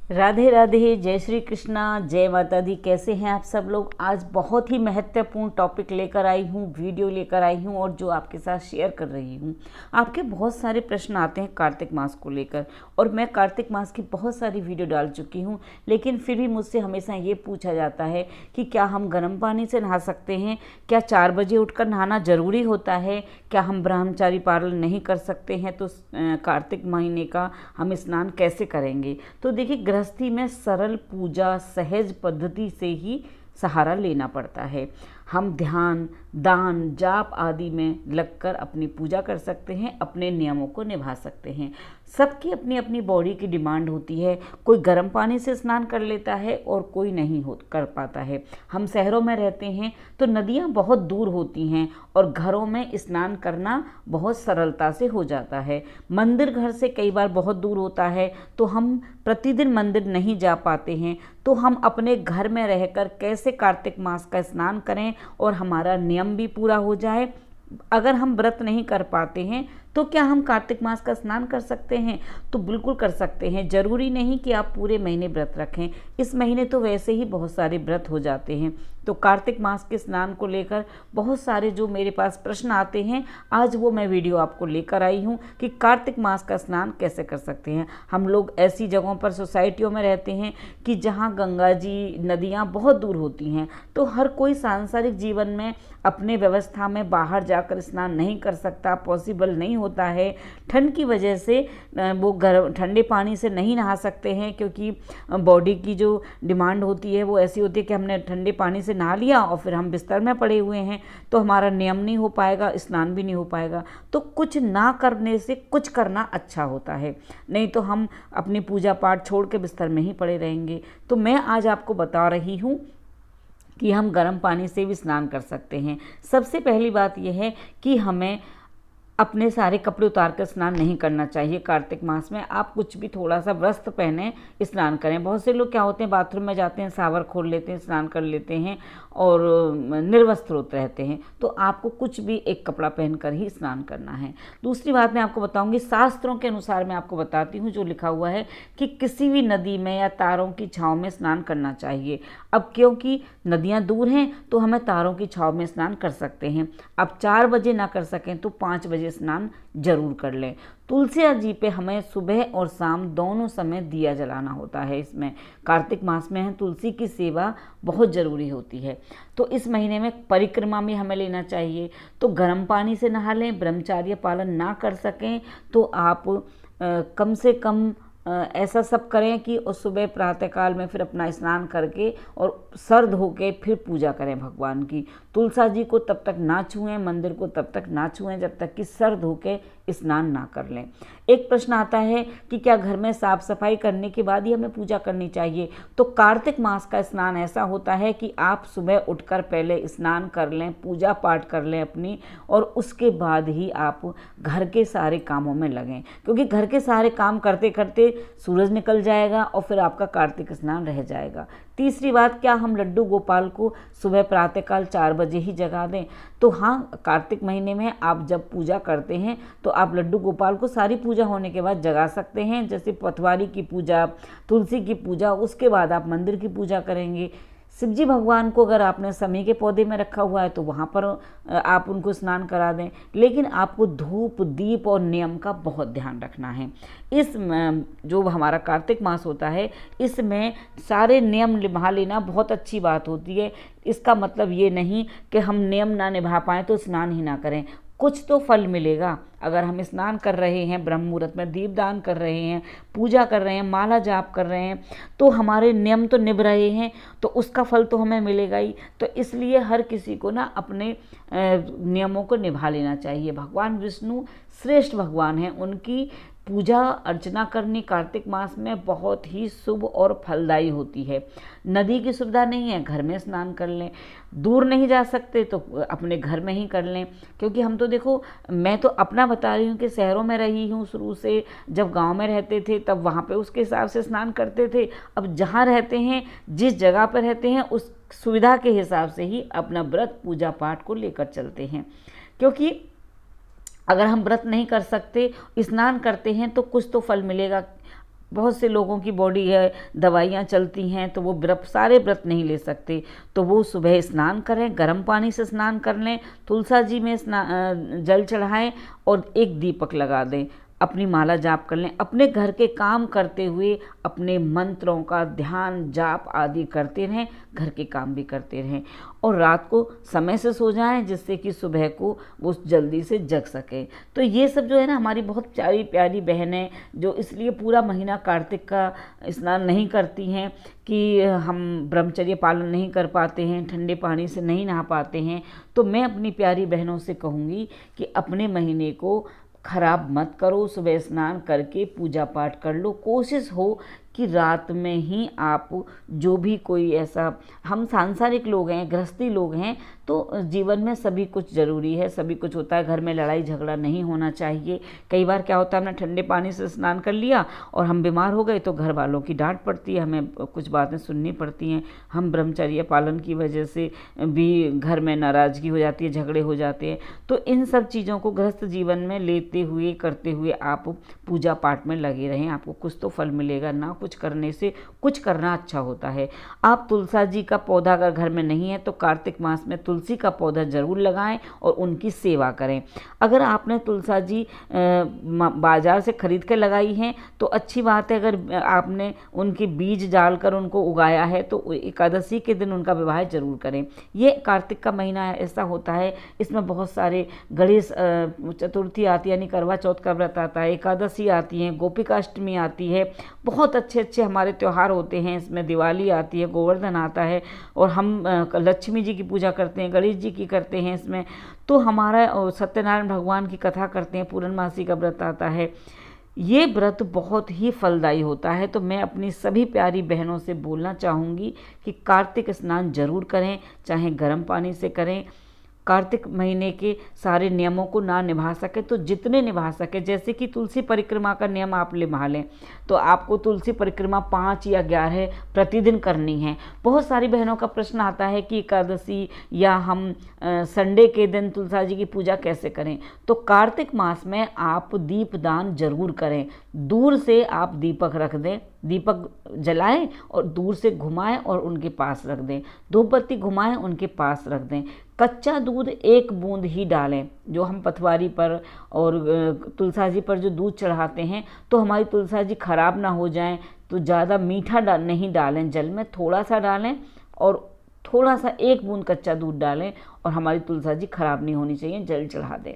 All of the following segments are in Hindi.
राधे राधे, जय श्री कृष्णा, जय माता दी। कैसे हैं आप सब लोग। आज बहुत ही महत्वपूर्ण टॉपिक लेकर आई हूँ, वीडियो लेकर आई हूँ और जो आपके साथ शेयर कर रही हूँ। आपके बहुत सारे प्रश्न आते हैं कार्तिक मास को लेकर और मैं कार्तिक मास की बहुत सारी वीडियो डाल चुकी हूँ, लेकिन फिर भी मुझसे हमेशा ये पूछा जाता है कि क्या हम गर्म पानी से नहा सकते हैं, क्या 4 बजे उठकर नहाना ज़रूरी होता है, क्या हम ब्रह्मचारी पालन नहीं कर सकते हैं, तो कार्तिक महीने का हम स्नान कैसे करेंगे। तो देखिए, गृहस्थी में सरल पूजा सहज पद्धति से ही सहारा लेना पड़ता है। हम ध्यान, दान, जाप आदि में लगकर अपनी पूजा कर सकते हैं, अपने नियमों को निभा सकते हैं। सबकी अपनी अपनी बॉडी की डिमांड होती है। कोई गर्म पानी से स्नान कर लेता है और कोई नहीं हो कर पाता है। हम शहरों में रहते हैं तो नदियाँ बहुत दूर होती हैं और घरों में स्नान करना बहुत सरलता से हो जाता है। मंदिर घर से कई बार बहुत दूर होता है तो हम प्रतिदिन मंदिर नहीं जा पाते हैं, तो हम अपने घर में रहकर कैसे कार्तिक मास का स्नान करें और हमारा नियम भी पूरा हो जाए। अगर हम व्रत नहीं कर पाते हैं तो क्या हम कार्तिक मास का स्नान कर सकते हैं? तो बिल्कुल कर सकते हैं। ज़रूरी नहीं कि आप पूरे महीने व्रत रखें। इस महीने तो वैसे ही बहुत सारे व्रत हो जाते हैं। तो कार्तिक मास के स्नान को लेकर बहुत सारे जो मेरे पास प्रश्न आते हैं, आज वो मैं वीडियो आपको लेकर आई हूँ कि कार्तिक मास का स्नान कैसे कर सकते हैं। हम लोग ऐसी जगहों पर, सोसाइटियों में रहते हैं कि जहाँ गंगा जी, नदियाँ बहुत दूर होती हैं, तो हर कोई सांसारिक जीवन में अपने व्यवस्था में बाहर जाकर स्नान नहीं कर सकता, पॉसिबल नहीं होता है। ठंड की वजह से वो गर्म ठंडे पानी से नहीं नहा सकते हैं, क्योंकि बॉडी की जो डिमांड होती है वो ऐसी होती है कि हमने ठंडे पानी से नहा लिया और फिर हम बिस्तर में पड़े हुए हैं, तो हमारा नियम नहीं हो पाएगा, स्नान भी नहीं हो पाएगा। तो कुछ ना करने से कुछ करना अच्छा होता है, नहीं तो हम अपनी पूजा पाठ छोड़ के बिस्तर में ही पड़े रहेंगे। तो मैं आज आपको बता रही हूँ कि हम गर्म पानी से भी स्नान कर सकते हैं। सबसे पहली बात यह है कि हमें अपने सारे कपड़े उतार कर स्नान नहीं करना चाहिए। कार्तिक मास में आप कुछ भी थोड़ा सा वस्त्र पहने स्नान करें। बहुत से लोग क्या होते हैं, बाथरूम में जाते हैं, शावर खोल लेते हैं, स्नान कर लेते हैं और निर्वस्त्र होते रहते हैं। तो आपको कुछ भी एक कपड़ा पहनकर ही स्नान करना है। दूसरी बात मैं आपको बताऊंगी, शास्त्रों के अनुसार मैं आपको बताती हूँ जो लिखा हुआ है कि किसी भी नदी में या तारों की छाँव में स्नान करना चाहिए। अब क्योंकि नदियाँ दूर हैं तो हमें तारों की छाँव में स्नान कर सकते हैं। अब 4 बजे ना कर सकें तो 5 बजे स्नान जरूर कर लें। तुलसी जी पे हमें सुबह और शाम दोनों समय दिया जलाना होता है। इसमें कार्तिक मास में है तुलसी की सेवा बहुत ज़रूरी होती है। तो इस महीने में परिक्रमा में हमें लेना चाहिए। तो गर्म पानी से नहा लें। ब्रह्मचार्य पालन ना कर सकें तो आप कम से कम ऐसा सब करें कि उस सुबह प्रातःकाल में फिर अपना स्नान करके और सर धो के फिर पूजा करें भगवान की। तुलसा जी को तब तक ना छुएं, मंदिर को तब तक ना छुएं जब तक कि सर धो के स्नान ना कर लें। एक प्रश्न आता है कि क्या घर में साफ सफाई करने के बाद ही हमें पूजा करनी चाहिए? तो कार्तिक मास का स्नान ऐसा होता है कि आप सुबह उठकर पहले स्नान कर लें, पूजा पाठ कर लें अपनी, और उसके बाद ही आप घर के सारे कामों में लगें, क्योंकि घर के सारे काम करते करते सूरज निकल जाएगा और फिर आपका कार्तिक स्नान रह जाएगा। तीसरी बात, क्या हम लड्डू गोपाल को सुबह प्रातःकाल 4 बजे ही जगा दें? तो हाँ, कार्तिक महीने में आप जब पूजा करते हैं तो आप लड्डू गोपाल को सारी पूजा होने के बाद जगा सकते हैं। जैसे पथवारी की पूजा, तुलसी की पूजा, उसके बाद आप मंदिर की पूजा करेंगे। शिवजी भगवान को अगर आपने समी के पौधे में रखा हुआ है तो वहाँ पर आप उनको स्नान करा दें, लेकिन आपको धूप, दीप और नियम का बहुत ध्यान रखना है। इस जो हमारा कार्तिक मास होता है इसमें सारे नियम निभा लेना बहुत अच्छी बात होती है। इसका मतलब ये नहीं कि हम नियम ना निभा पाएँ तो स्नान ही ना करें। कुछ तो फल मिलेगा। अगर हम स्नान कर रहे हैं, ब्रह्म मुहूर्त में दीपदान कर रहे हैं, पूजा कर रहे हैं, माला जाप कर रहे हैं, तो हमारे नियम तो निभ रहे हैं, तो उसका फल तो हमें मिलेगा ही। तो इसलिए हर किसी को ना अपने नियमों को निभा लेना चाहिए। भगवान विष्णु श्रेष्ठ भगवान हैं, उनकी पूजा अर्चना करनी कार्तिक मास में बहुत ही शुभ और फलदायी होती है। नदी की सुविधा नहीं है, घर में स्नान कर लें। दूर नहीं जा सकते तो अपने घर में ही कर लें, क्योंकि हम तो देखो, मैं तो अपना बता रही हूँ कि शहरों में रही हूँ शुरू से। जब गांव में रहते थे तब वहाँ पे उसके हिसाब से स्नान करते थे। अब जहाँ रहते हैं, जिस जगह पर रहते हैं, उस सुविधा के हिसाब से ही अपना व्रत पूजा पाठ को लेकर चलते हैं। क्योंकि अगर हम व्रत नहीं कर सकते, स्नान करते हैं तो कुछ तो फल मिलेगा। बहुत से लोगों की बॉडी है, दवाइयाँ चलती हैं, तो वो सारे व्रत नहीं ले सकते, तो वो सुबह स्नान करें, गर्म पानी से स्नान कर लें, तुलसा जी में जल चढ़ाएं और एक दीपक लगा दें, अपनी माला जाप कर लें, अपने घर के काम करते हुए अपने मंत्रों का ध्यान जाप आदि करते रहें, घर के काम भी करते रहें और रात को समय से सो जाएं, जिससे कि सुबह को वो जल्दी से जग सके। तो ये सब जो है ना हमारी बहुत प्यारी प्यारी बहनें जो इसलिए पूरा महीना कार्तिक का स्नान नहीं करती हैं कि हम ब्रह्मचर्य पालन नहीं कर पाते हैं, ठंडे पानी से नहीं नहा पाते हैं, तो मैं अपनी प्यारी बहनों से कहूँगी कि अपने महीने को खराब मत करो, सुबह स्नान करके पूजा पाठ कर लो। कोशिश हो कि रात में ही आप जो भी कोई ऐसा, हम सांसारिक लोग हैं, गृहस्थी लोग हैं, तो जीवन में सभी कुछ ज़रूरी है, सभी कुछ होता है, घर में लड़ाई झगड़ा नहीं होना चाहिए। कई बार क्या होता है, हमने ठंडे पानी से स्नान कर लिया और हम बीमार हो गए तो घर वालों की डांट पड़ती है, हमें कुछ बातें सुननी पड़ती हैं, हम ब्रह्मचर्य पालन की वजह से भी घर में नाराज़गी हो जाती है, झगड़े हो जाते हैं। तो इन सब चीज़ों को गृहस्थ जीवन में लेते हुए करते हुए आप पूजा पाठ में लगे रहें, आपको कुछ तो फल मिलेगा। ना कुछ करने से कुछ करना अच्छा होता है। आप तुलसा जी का पौधा अगर घर में नहीं है तो कार्तिक मास में तुलसी का पौधा जरूर लगाएं और उनकी सेवा करें। अगर आपने तुलसा जी बाजार से खरीद के लगाई हैं तो अच्छी बात है, अगर आपने उनके बीज डालकर उनको उगाया है तो एकादशी के दिन उनका विवाह जरूर करें। ये कार्तिक का महीना ऐसा होता है, इसमें बहुत सारे गणेश चतुर्थी आती है, यानी करवा चौथ का व्रत आता है, एकादशी आती है, गोपिकाष्टमी आती है, बहुत अच्छे हमारे त्यौहार होते हैं। इसमें दिवाली आती है, गोवर्धन आता है और हम लक्ष्मी जी की पूजा करते हैं, गणेश जी की करते हैं इसमें, तो हमारा सत्यनारायण भगवान की कथा करते हैं, पूर्णमासी का व्रत आता है। ये व्रत बहुत ही फलदायी होता है। तो मैं अपनी सभी प्यारी बहनों से बोलना चाहूँगी कि कार्तिक स्नान जरूर करें, चाहे गर्म पानी से करें। कार्तिक महीने के सारे नियमों को ना निभा सके तो जितने निभा सके, जैसे कि तुलसी परिक्रमा का नियम आप निभा लें तो आपको तुलसी परिक्रमा 5 या 11 प्रतिदिन करनी है। बहुत सारी बहनों का प्रश्न आता है कि एकादशी या हम संडे के दिन तुलसा जी की पूजा कैसे करें। तो कार्तिक मास में आप दीपदान जरूर करें। दूर से आप दीपक रख दें, दीपक जलाएं और दूर से घुमाएं और उनके पास रख दें, धूपबत्ती घुमाएं उनके पास रख दें। कच्चा दूध 1 बूंद ही डालें। जो हम पथवारी पर और तुलसा जी पर जो दूध चढ़ाते हैं तो हमारी तुलसा जी खराब ना हो जाएं, तो ज़्यादा मीठा नहीं डालें, जल में थोड़ा सा डालें और थोड़ा सा 1 बूंद कच्चा दूध डालें और हमारी तुलसा जी खराब नहीं होनी चाहिए, जल चढ़ा दें।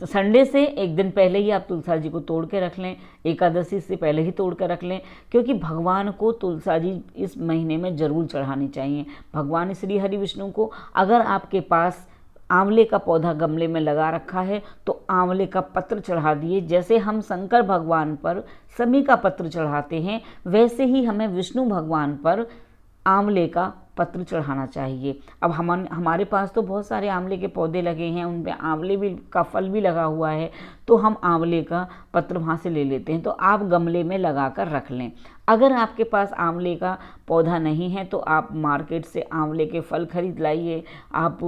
संडे से एक दिन पहले ही आप तुलसा जी को तोड़ के रख लें, एकादशी से पहले ही तोड़ कर रख लें, क्योंकि भगवान को तुलसा जी इस महीने में जरूर चढ़ानी चाहिए। भगवान श्री हरि विष्णु को, अगर आपके पास आंवले का पौधा गमले में लगा रखा है तो आंवले का पत्र चढ़ा दिए। जैसे हम शंकर भगवान पर समी का पत्र चढ़ाते हैं, वैसे ही हमें विष्णु भगवान पर आंवले का पत्र चढ़ाना चाहिए। अब हमारे पास तो बहुत सारे आंवले के पौधे लगे हैं, उन पे आंवले भी का फल भी लगा हुआ है, तो हम आंवले का पत्र वहाँ से ले लेते हैं। तो आप गमले में लगा कर रख लें। अगर आपके पास आंवले का पौधा नहीं है तो आप मार्केट से आंवले के फल खरीद लाइए। आप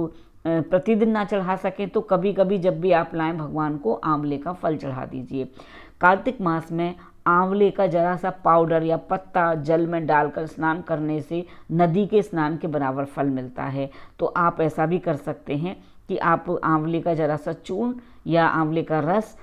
प्रतिदिन ना चढ़ा सकें तो कभी कभी जब भी आप लाएं भगवान को आंवले का फल चढ़ा दीजिए। कार्तिक मास में आंवले का जरा सा पाउडर या पत्ता जल में डालकर स्नान करने से नदी के स्नान के बराबर फल मिलता है। तो आप ऐसा भी कर सकते हैं कि आप आंवले का जरा सा चूर्ण या आंवले का रस,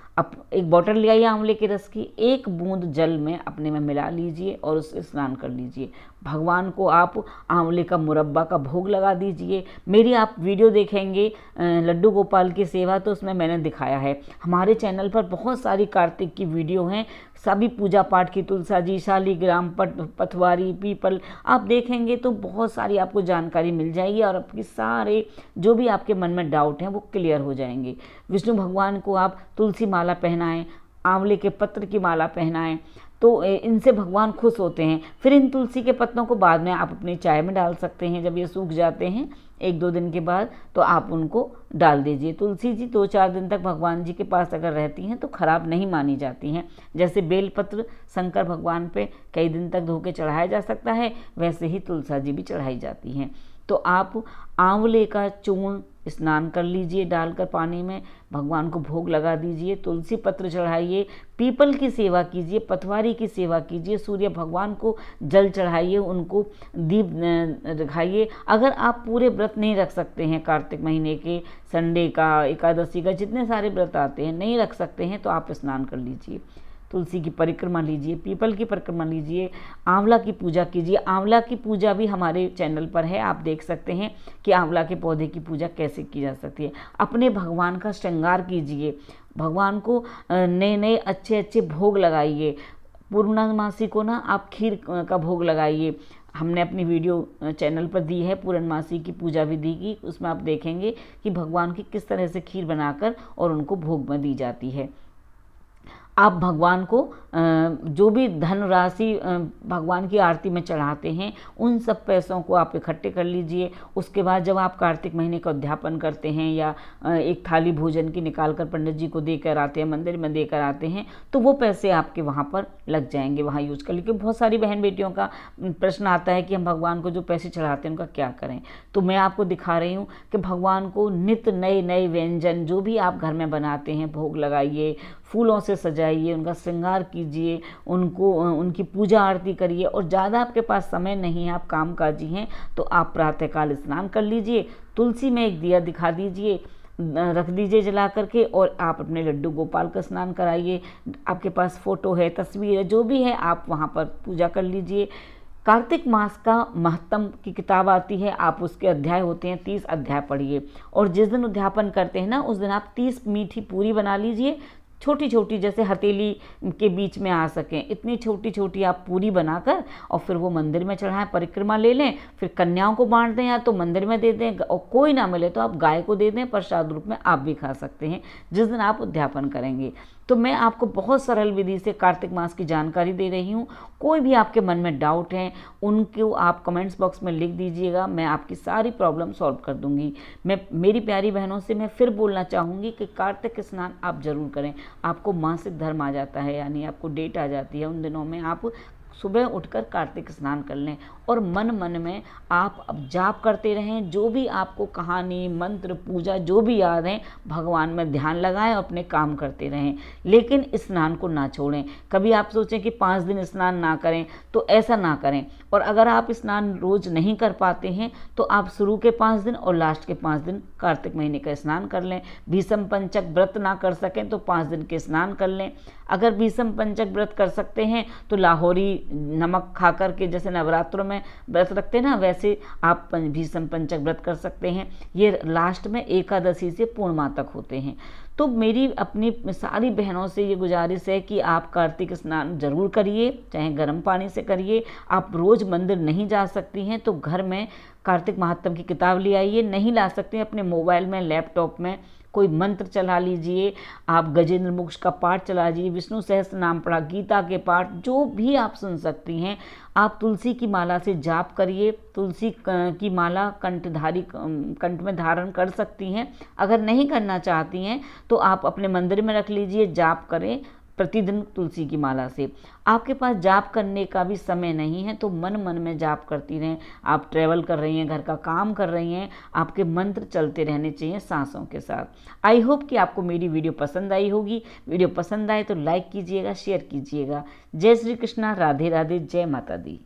एक बोतल ले आइए आंवले के रस की, 1 बूंद जल में अपने में मिला लीजिए और उससे स्नान कर लीजिए। भगवान को आप आंवले का मुरब्बा का भोग लगा दीजिए। मेरी आप वीडियो देखेंगे लड्डू गोपाल की सेवा, तो उसमें मैंने दिखाया है। हमारे चैनल पर बहुत सारी कार्तिक की वीडियो हैं, सभी पूजा पाठ की, तुलसा जी, शालीग्राम, पथवारी, पीपल, आप देखेंगे तो बहुत सारी आपको जानकारी मिल जाएगी और आपकी सारे जो भी आपके मन में डाउट हैं वो क्लियर हो जाएंगे। विष्णु भगवान को आप तुलसी माला पहनाएं, आंवले के पत्र की माला पहनाएं, तो इनसे भगवान खुश होते हैं। फिर इन तुलसी के पत्तों को बाद में आप अपनी चाय में डाल सकते हैं। जब ये सूख जाते हैं 1-2 दिन के बाद तो आप उनको डाल दीजिए। तुलसी जी 2-4 दिन तक भगवान जी के पास अगर रहती हैं तो खराब नहीं मानी जाती हैं। जैसे बेलपत्र शंकर भगवान पे कई दिन तक धो के चढ़ाया जा सकता है, वैसे ही तुलसा जी भी चढ़ाई जाती हैं। तो आप आंवले का चूर्ण स्नान कर लीजिए डालकर पानी में, भगवान को भोग लगा दीजिए, तुलसी पत्र चढ़ाइए, पीपल की सेवा कीजिए, पथवारी की सेवा कीजिए, सूर्य भगवान को जल चढ़ाइए, उनको दीप दिखाइए। अगर आप पूरे व्रत नहीं रख सकते हैं, कार्तिक महीने के संडे का, एकादशी का, जितने सारे व्रत आते हैं नहीं रख सकते हैं, तो आप स्नान कर लीजिए, तुलसी की परिक्रमा लीजिए, पीपल की परिक्रमा लीजिए, आंवला की पूजा कीजिए। आंवला की पूजा भी हमारे चैनल पर है, आप देख सकते हैं कि आंवला के पौधे की पूजा कैसे की जा सकती है। अपने भगवान का श्रृंगार कीजिए, भगवान को नए नए अच्छे अच्छे भोग लगाइए। पूर्णमासी को ना आप खीर का भोग लगाइए। हमने अपनी वीडियो चैनल पर दी है, पूर्णमासी की पूजा विधि की, उसमें आप देखेंगे कि भगवान की किस तरह से खीर बनाकर और उनको भोग में दी जाती है। आप भगवान को जो भी धन राशि भगवान की आरती में चढ़ाते हैं, उन सब पैसों को आप इकट्ठे कर लीजिए। उसके बाद जब आप कार्तिक महीने का उद्यापन करते हैं या एक थाली भोजन की निकाल कर पंडित जी को देकर आते हैं, मंदिर में देकर आते हैं, तो वो पैसे आपके वहाँ पर लग जाएंगे, वहाँ यूज कर लीजिए। बहुत सारी बहन बेटियों का प्रश्न आता है कि हम भगवान को जो पैसे चढ़ाते हैं उनका क्या करें। तो मैं आपको दिखा रही हूँ कि भगवान को नित्य नए नए व्यंजन जो भी आप घर में बनाते हैं भोग लगाइए, फूलों से सजाइए, उनका श्रृंगार कीजिए, उनको उनकी पूजा आरती करिए। और ज़्यादा आपके पास समय नहीं है, आप कामकाजी हैं, तो आप प्रातःकाल स्नान कर लीजिए, तुलसी में एक दिया दिखा दीजिए, रख दीजिए जला करके, और आप अपने लड्डू गोपाल का स्नान कराइए। आपके पास फ़ोटो है, तस्वीर है, जो भी है आप वहाँ पर पूजा कर लीजिए। कार्तिक मास का महत्तम की किताब आती है, आप उसके अध्याय होते हैं 30 अध्याय पढ़िए, और जिस दिन उद्यापन करते हैं ना उस दिन आप 30 मीठी पूरी बना लीजिए, छोटी छोटी, जैसे हथेली के बीच में आ सकें, इतनी छोटी छोटी आप पूरी बनाकर, और फिर वो मंदिर में चढ़ाएं, परिक्रमा ले लें, फिर कन्याओं को बांट दें या तो मंदिर में दे दें, और कोई ना मिले तो आप गाय को दे दें, प्रसाद रूप में आप भी खा सकते हैं जिस दिन आप उद्यापन करेंगे। तो मैं आपको बहुत सरल विधि से कार्तिक मास की जानकारी दे रही हूँ। कोई भी आपके मन में डाउट है उनको आप कमेंट्स बॉक्स में लिख दीजिएगा, मैं आपकी सारी प्रॉब्लम सॉल्व कर दूंगी। मैं मेरी प्यारी बहनों से मैं फिर बोलना चाहूँगी कि कार्तिक स्नान आप जरूर करें। आपको मासिक धर्म आ जाता है, यानी आपको डेट आ जाती है, उन दिनों में आप सुबह उठकर कार्तिक स्नान कर लें, और मन मन में आप अब जाप करते रहें। जो भी आपको कहानी, मंत्र, पूजा जो भी याद है, भगवान में ध्यान लगाएं और अपने काम करते रहें, लेकिन स्नान को ना छोड़ें। कभी आप सोचें कि 5 दिन स्नान ना करें, तो ऐसा ना करें। और अगर आप स्नान रोज नहीं कर पाते हैं तो आप शुरू के 5 दिन और लास्ट के 5 दिन कार्तिक महीने का स्नान कर लें। भीषम पंचक व्रत ना कर सकें तो 5 दिन के स्नान कर लें। अगर भीषम पंचक व्रत कर सकते हैं तो लाहौरी नमक खा कर के, जैसे नवरात्रों में व्रत रखते हैं ना, वैसे आप भीषम पंचक व्रत कर सकते हैं। ये लास्ट में एकादशी से पूर्णिमा तक होते हैं। तो मेरी अपनी सारी बहनों से ये गुजारिश है कि आप कार्तिक स्नान जरूर करिए, चाहे गर्म पानी से करिए। आप रोज़ मंदिर नहीं जा सकती हैं तो घर में कार्तिक महात्म की किताब ले आइए, नहीं ला सकते हैं अपने मोबाइल में, लैपटॉप में कोई मंत्र चला लीजिए, आप गजेंद्र मोक्ष का पाठ चला लीजिए, विष्णु सहस्त्र नाम पढ़ा, गीता के पाठ, जो भी आप सुन सकती हैं। आप तुलसी की माला से जाप करिए, तुलसी की माला कंठ में धारण कर सकती हैं। अगर नहीं करना चाहती हैं तो आप अपने मंदिर में रख लीजिए, जाप करें प्रतिदिन तुलसी की माला से। आपके पास जाप करने का भी समय नहीं है तो मन मन में जाप करती रहें। आप ट्रैवल कर रही हैं, घर का काम कर रही हैं, आपके मंत्र चलते रहने चाहिए सांसों के साथ। आई होप कि आपको मेरी वीडियो पसंद आई होगी। वीडियो पसंद आए तो लाइक कीजिएगा, शेयर कीजिएगा। जय श्री कृष्णा, राधे राधे, जय माता दी।